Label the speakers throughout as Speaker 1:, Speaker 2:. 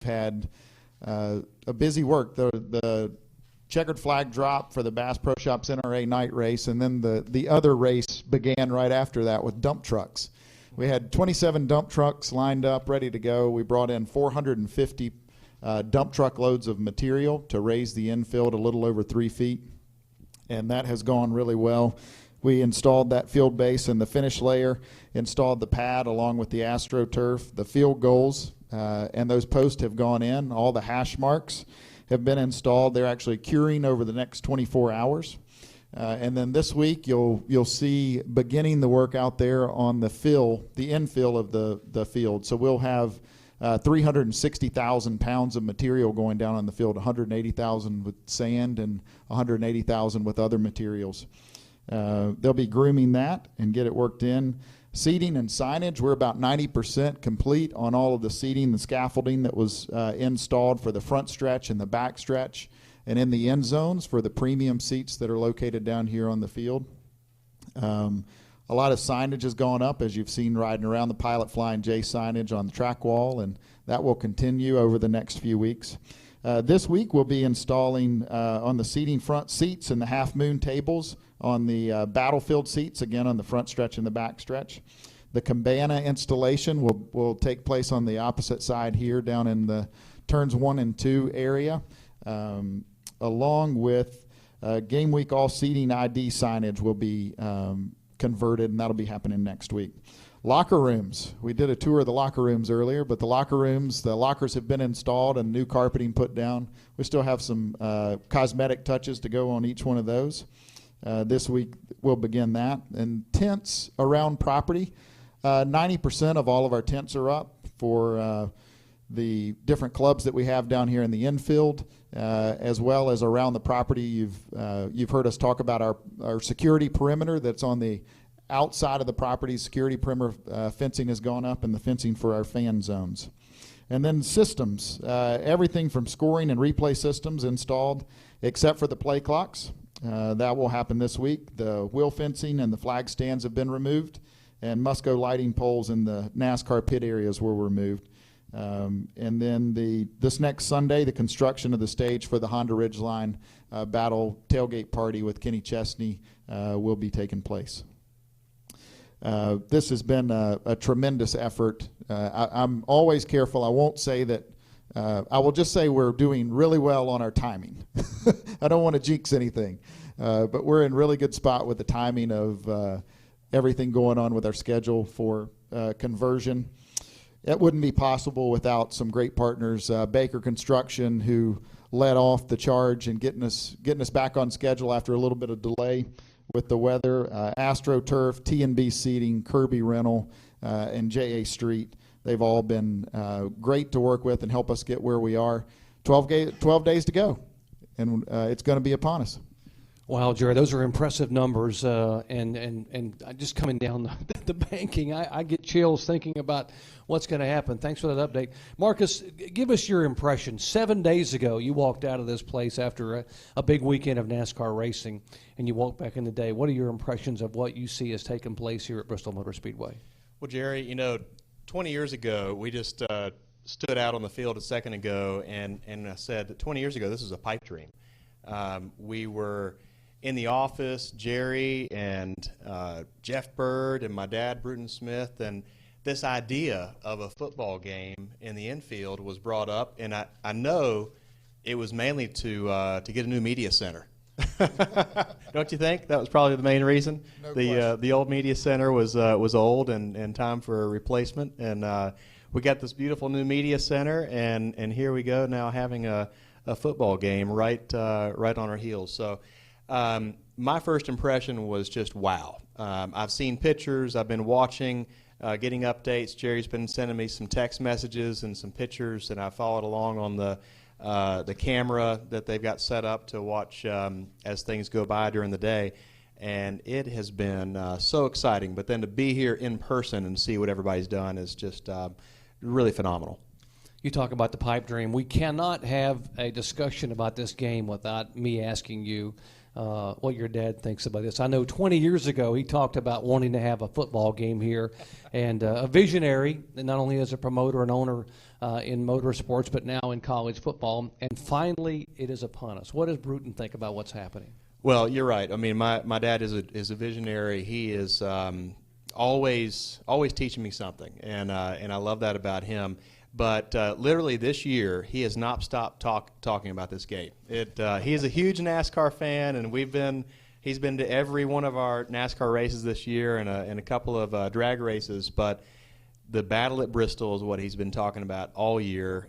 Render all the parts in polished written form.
Speaker 1: had a busy work. The checkered flag drop for the Bass Pro Shops NRA night race, and then the other race began right after that with dump trucks. We had 27 dump trucks lined up, ready to go. We brought in 450 dump truck loads of material to raise the infield a little over 3 feet, and that has gone really well. We installed that field base and the finish layer, installed the pad along with the AstroTurf, the field goals, and those posts have gone in. All the hash marks have been installed. They're actually curing over the next 24 hours. And then this week you'll see beginning the work out there on the infill of the field. So we'll have 360,000 pounds of material going down on the field, 180,000 with sand and 180,000 with other materials. They'll be grooming that and get it worked in. Seating and signage, we're about 90% complete on all of the seating, the scaffolding that was installed for the front stretch and the back stretch, and in the end zones for the premium seats that are located down here on the field. A lot of signage has gone up, as you've seen riding around, the Pilot Flying J signage on the track wall, and that will continue over the next few weeks. This week we'll be installing on the seating front seats and the half moon tables on the battlefield seats, again on the front stretch and the back stretch. The cabana installation will take place on the opposite side here down in the turns 1 and 2 area, along with game week all seating ID signage will be converted, and that'll be happening next week. Locker rooms. We did a tour of the locker rooms earlier, but the lockers have been installed and new carpeting put down. We still have some cosmetic touches to go on each one of those. This week we'll begin that. And tents around property. 90% of all of our tents are up for the different clubs that we have down here in the infield, as well as around the property. You've heard us talk about our security perimeter that's on the outside of the property. Security perimeter fencing has gone up, and the fencing for our fan zones. And then systems, everything from scoring and replay systems installed, except for the play clocks. That will happen this week. The wheel fencing and the flag stands have been removed, and Musco lighting poles in the NASCAR pit areas were removed. And then this next Sunday, the construction of the stage for the Honda Ridgeline Battle tailgate party with Kenny Chesney will be taking place. This has been a tremendous effort. I'm always careful. I won't say that. I will just say we're doing really well on our timing. I don't want to jinx anything, but we're in really good spot with the timing of everything going on with our schedule for conversion. It wouldn't be possible without some great partners, Baker Construction, who led off the charge and getting us back on schedule after a little bit of delay with the weather. AstroTurf, T&B Seating, Kirby Rental, and J.A. Street. They've all been great to work with and help us get where we are. 12 days to go, and it's going to be upon us.
Speaker 2: Wow, Jerry, those are impressive numbers, and just coming down the banking, I get chills thinking about what's going to happen. Thanks for that update. Marcus, give us your impression. 7 days ago, you walked out of this place after a big weekend of NASCAR racing, and you walked back in the day. What are your impressions of what you see has taken place here at Bristol Motor Speedway?
Speaker 3: Well, Jerry, 20 years ago, we just stood out on the field a second ago, and I said that 20 years ago, this was a pipe dream. We were in the office, Jerry and Jeff Bird and my dad, Bruton Smith, and this idea of a football game in the infield was brought up, and I know it was mainly to get a new media center. Don't you think? That was probably the main reason.
Speaker 1: No
Speaker 3: the old media center was old and time for a replacement, and we got this beautiful new media center, and here we go now having a football game right on our heels. So my first impression was just wow. I've seen pictures. I've been watching, getting updates. Jerry's been sending me some text messages and some pictures, and I followed along on the camera that they've got set up to watch as things go by during the day. And it has been so exciting. But then to be here in person and see what everybody's done is just really phenomenal.
Speaker 2: You talk about the pipe dream. We cannot have a discussion about this game without me asking you what your dad thinks about this. I know 20 years ago he talked about wanting to have a football game here, and a visionary, not only as a promoter and owner in motorsports, but now in college football. And finally, it is upon us. What does Bruton think about what's happening?
Speaker 3: Well, you're right. I mean, my dad is a visionary. He is always teaching me something, and I love that about him. But literally this year, he has not stopped talking about this game. He is a huge NASCAR fan, and he's been to every one of our NASCAR races this year and a couple of drag races. But the battle at Bristol is what he's been talking about all year.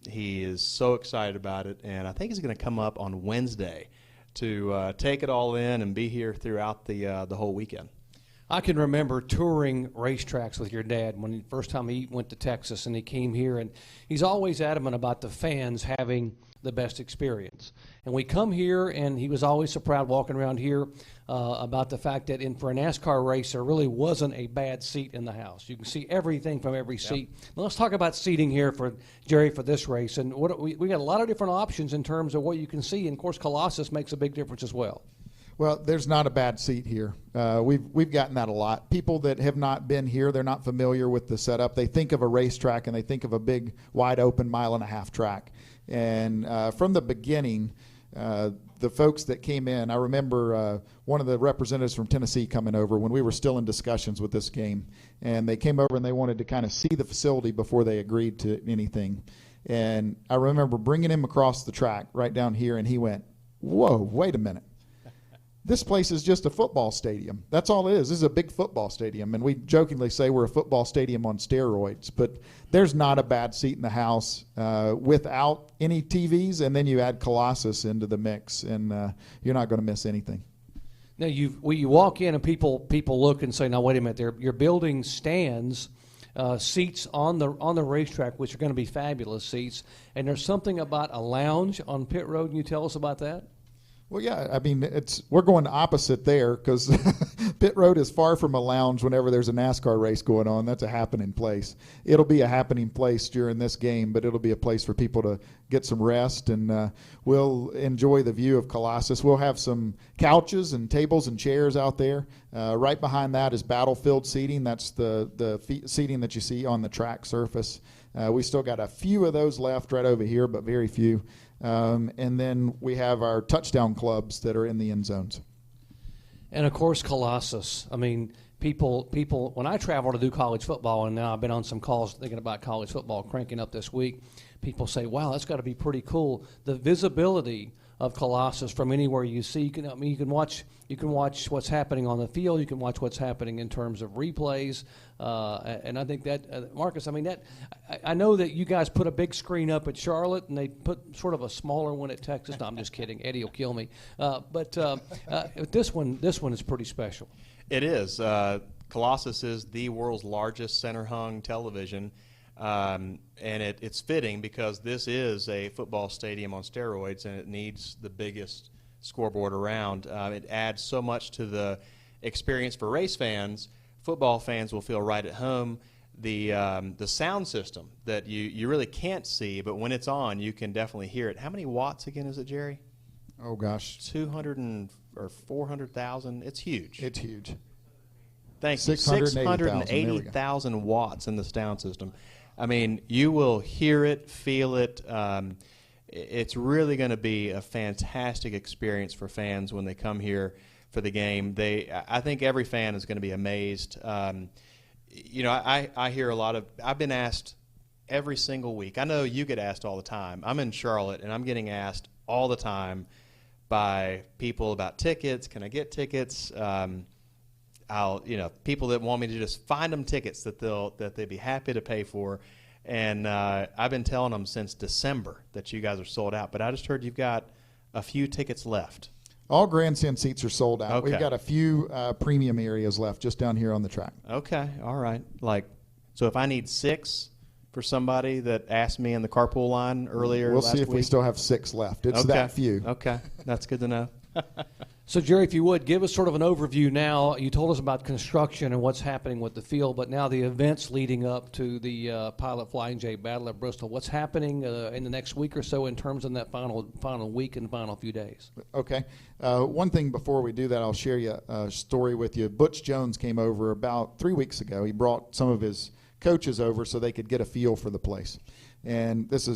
Speaker 3: He is so excited about it, and I think he's going to come up on Wednesday to take it all in and be here throughout the whole weekend.
Speaker 2: I can remember touring racetracks with your dad when the first time he went to Texas and he came here, and he's always adamant about the fans having the best experience. And we come here, and he was always so proud walking around here about the fact that for a NASCAR race, there really wasn't a bad seat in the house. You can see everything from every seat. Now, let's talk about seating here for Jerry for this race. And we got a lot of different options in terms of what you can see. And, of course, Colossus makes a big difference as well.
Speaker 1: Well, there's not a bad seat here. We've gotten that a lot. People that have not been here, they're not familiar with the setup. They think of a racetrack and they think of a big, wide open mile-and-a-half track. And from the beginning, the folks that came in, I remember one of the representatives from Tennessee coming over when we were still in discussions with this game. And they came over and they wanted to kind of see the facility before they agreed to anything. And I remember bringing him across the track right down here, and he went, "Whoa, wait a minute. This place is just a football stadium. That's all it is. This is a big football stadium." And we jokingly say we're a football stadium on steroids. But there's not a bad seat in the house without any TVs, and then you add Colossus into the mix, and you're not going to miss anything.
Speaker 2: Now, you walk in and people look and say, "Now, wait a minute, you're building stands, seats on the racetrack, which are going to be fabulous seats. And there's something about a lounge on pit road. Can you tell us about that?"
Speaker 1: Well, yeah, I mean, we're going opposite there because pit road is far from a lounge whenever there's a NASCAR race going on. That's a happening place. It'll be a happening place during this game, but it'll be a place for people to get some rest, and we'll enjoy the view of Colossus. We'll have some couches and tables and chairs out there. Right behind that is battlefield seating. That's the seating that you see on the track surface. We still got a few of those left right over here, but very few. And then we have our touchdown clubs that are in the end zones.
Speaker 2: And, of course, Colossus. I mean, people, when I travel to do college football, and now I've been on some calls thinking about college football cranking up this week, people say, "Wow, that's got to be pretty cool." The visibility of Colossus from anywhere you see. You can watch what's happening on the field. You can watch what's happening in terms of replays. And I think that, Marcus, I mean, I know that you guys put a big screen up at Charlotte, and they put sort of a smaller one at Texas. No, I'm just kidding. Eddie will kill me. But this one is pretty special.
Speaker 3: It is. Colossus is the world's largest center-hung television. And it's fitting because this is a football stadium on steroids, and it needs the biggest scoreboard around. It adds so much to the experience for race fans. Football fans will feel right at home. The sound system that you really can't see, but when it's on, you can definitely hear it. How many watts again is it, Jerry?
Speaker 1: Oh, gosh.
Speaker 3: 200 or 400,000. It's huge.
Speaker 1: It's huge.
Speaker 3: Thank you.
Speaker 1: 680,000
Speaker 3: 680,000 watts in the sound system. I mean, you will hear it, feel it. It's really going to be a fantastic experience for fans when they come here for the game. I think every fan is going to be amazed. You know, I hear a lot of – I've been asked every single week. I know you get asked all the time. I'm in Charlotte, and I'm getting asked all the time by people about tickets. Can I get tickets? People that want me to just find them tickets that they'd be happy to pay for. And I've been telling them since December that you guys are sold out. But I just heard you've got a few tickets left.
Speaker 1: All grandstand seats are sold out.
Speaker 3: Okay.
Speaker 1: We've got a few premium areas left just down here on the track.
Speaker 3: Okay, all right. So if I need 6 for somebody that asked me in the carpool line earlier
Speaker 1: We'll
Speaker 3: last
Speaker 1: see if
Speaker 3: week.
Speaker 1: we still have 6 left. It's
Speaker 3: Okay.
Speaker 1: that few.
Speaker 3: Okay, that's good to know.
Speaker 2: So, Jerry, if you would, give us sort of an overview now. You told us about construction and what's happening with the field, but now the events leading up to the Pilot Flying J Battle at Bristol. What's happening in the next week or so in terms of that final week and final few days?
Speaker 1: Okay. One thing before we do that, I'll share you a story with you. Butch Jones came over about 3 weeks ago. He brought some of his coaches over so they could get a feel for the place. And this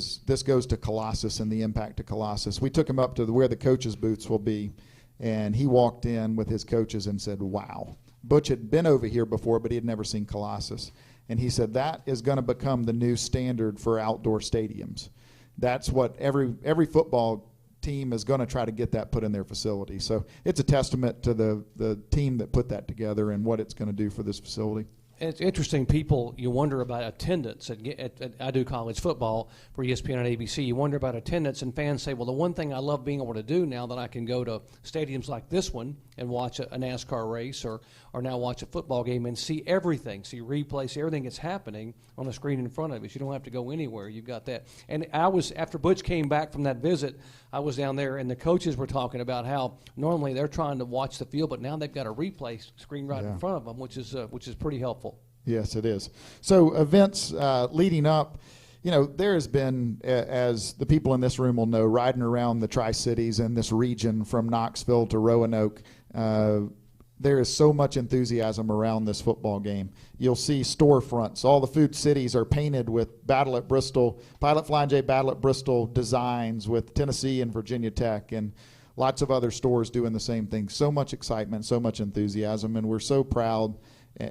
Speaker 1: goes to Colossus and the impact to Colossus. We took him up to where the coaches' booths will be. And he walked in with his coaches and said, wow. Butch had been over here before, but he had never seen Colossus. And he said that is going to become the new standard for outdoor stadiums. That's what every football team is going to try to get that put in their facility. So it's a testament to the team that put that together and what it's going to do for this facility.
Speaker 2: It's interesting, people, you wonder about attendance at I do college football for ESPN and ABC. You wonder about attendance, and fans say, well, the one thing I love being able to do now that I can go to stadiums like this one and watch a NASCAR race or now watch a football game and see everything, see replays, see everything that's happening on the screen in front of us. You don't have to go anywhere. You've got that. And after Butch came back from that visit, I was down there, and the coaches were talking about how normally they're trying to watch the field, but now they've got a replay screen right in front of them, which is pretty helpful.
Speaker 1: Yes, it is. So events leading up, there has been, as the people in this room will know, riding around the Tri-Cities and this region from Knoxville to Roanoke, there is so much enthusiasm around this football game. You'll see storefronts. All the food cities are painted with Battle at Bristol, Pilot Flying J Battle at Bristol designs with Tennessee and Virginia Tech, and lots of other stores doing the same thing. So much excitement, so much enthusiasm, and we're so proud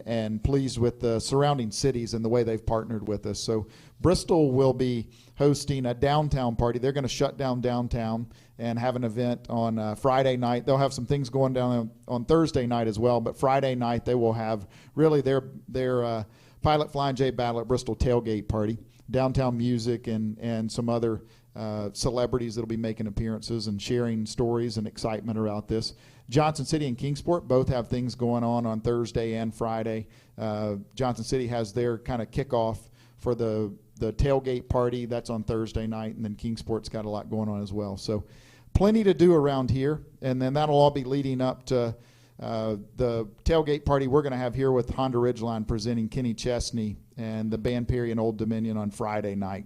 Speaker 1: and pleased with the surrounding cities and the way they've partnered with us. So Bristol will be hosting a downtown party. They're going to shut down downtown and have an event on Friday night. They'll have some things going down on Thursday night as well, but Friday night they will have really their Pilot Flying J Battle at Bristol tailgate party, downtown music and some other celebrities that will be making appearances and sharing stories and excitement about this. Johnson City and Kingsport both have things going on Thursday and Friday. Johnson City has their kind of kickoff for the tailgate party. That's on Thursday night, and then Kingsport's got a lot going on as well. So plenty to do around here, and then that'll all be leading up to the tailgate party we're going to have here with Honda Ridgeline presenting Kenny Chesney and the Band Perry and Old Dominion on Friday night.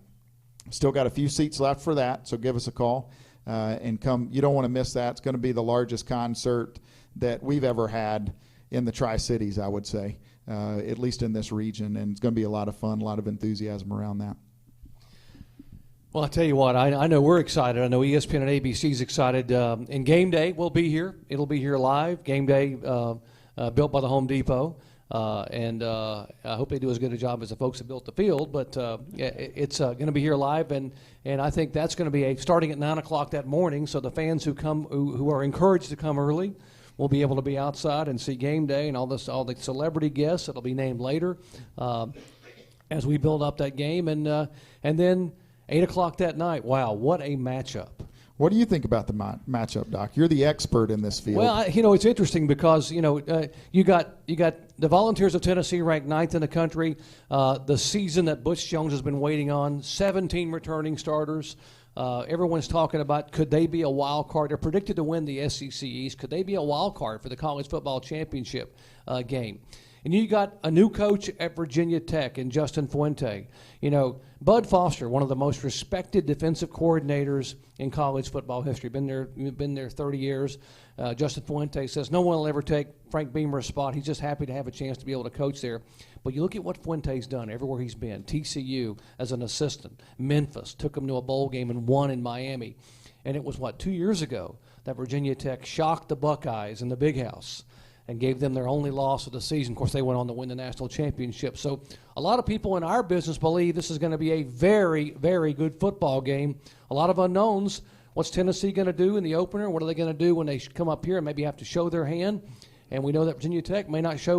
Speaker 1: Still got a few seats left for that, so give us a call and come. You don't want to miss that. It's going to be the largest concert that we've ever had in the Tri-Cities, I would say, at least in this region, and it's going to be a lot of fun, a lot of enthusiasm around that.
Speaker 2: Well, I'll tell you what, I know we're excited. I know ESPN and ABC is excited. And Game Day will be here. It'll be here live. Game Day built by the Home Depot. And I hope they do as good a job as the folks that built the field. But it's going to be here live, and I think that's going to be starting at 9 o'clock that morning. So the fans who are encouraged to come early will be able to be outside and see Game Day and all the celebrity guests that'll be named later as we build up that game. And then 8 o'clock that night. Wow, what a matchup!
Speaker 1: What do you think about the matchup, Doc? You're the expert in this field.
Speaker 2: Well, it's interesting because, you got the Volunteers of Tennessee ranked 9th in the country. The season that Butch Jones has been waiting on, 17 returning starters. Everyone's talking about could they be a wild card. They're predicted to win the SEC East. Could they be a wild card for the college football championship game? And you got a new coach at Virginia Tech in Justin Fuente. Bud Foster, one of the most respected defensive coordinators in college football history, been there 30 years. Justin Fuente says no one will ever take Frank Beamer's spot. He's just happy to have a chance to be able to coach there. But you look at what Fuente's done everywhere he's been. TCU as an assistant. Memphis took him to a bowl game and won in Miami. And it was, 2 years ago that Virginia Tech shocked the Buckeyes in the Big House and gave them their only loss of the season. Of course, they went on to win the national championship. So a lot of people in our business believe this is going to be a very, very good football game. A lot of unknowns. What's Tennessee going to do in the opener? What are they going to do when they come up here and maybe have to show their hand? And we know that Virginia Tech may not show